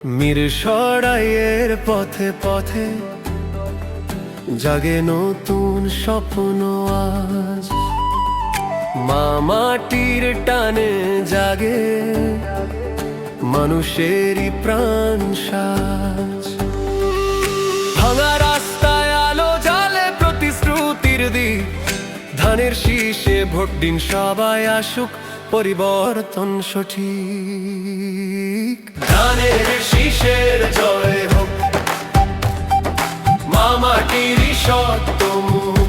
মিরসরাইয়ের পথে পথে জাগে নতুন স্বপ্ন আজ। মা মাটির টানে জাগে মানুষেরই প্রাণ সাজ। ভাঙা রাস্তায় আলো জ্বালে প্রতিশ্রুতির দিক, ধানের শীষে ভোট দিন সবাই আসুক, পরিবর্তন সঠিক। ধানের শীষের জয় হোক, মা মাটির সত্য মুখ।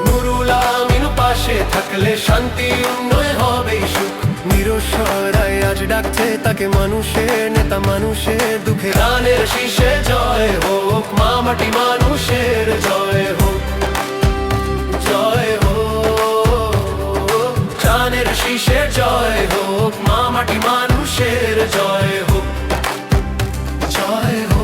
নুরুল আমিন পাশে থাকলে শান্তি উন্নয়ন হবে সুখ। মিরসরাই আজ ডাকছে তাকে মানুষের নেতা, মানুষের দুঃখে। ধানের শীষে জয় হোক, মা মাটি মানুষের জয় হোক, জয় হোক। ধানের শীষে জয় হোক, মা মাটি মানুষের জয় হোক, জয় হোক।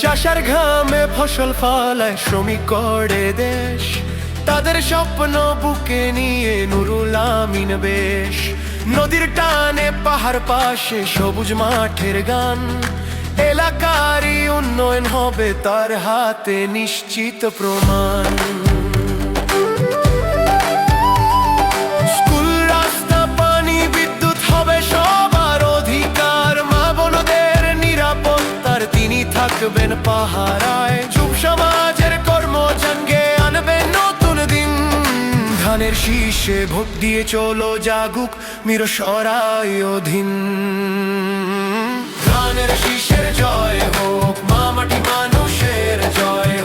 চাষার ঘামে ফসল ফলায় শ্রমিক গড়ে দেশ, তাদের স্বপ্ন বুকে নিয়ে নুরুল আমিন বেশ। নদীর টানে পাহাড় পাশে সবুজ মাঠের গান, এলাকারই উন্নয়ন হবে তার হাতে নিশ্চিত প্রমাণ। স্কুল, রাস্তা, পানি, বিদ্যুৎ হবে সবার অধিকার। মা বোনদের নিরাপত্তার তিনি থাকবেন পাহারায়। যুব সমাজের কর্মজঙ্গে আনবেন নতুন দিন। ধানের শীষে ভোট দিয়ে চলো জাগুক মিরসরাই অধীন। ধানের শীষের জয় হোক, মা মাটি মানুষের জয়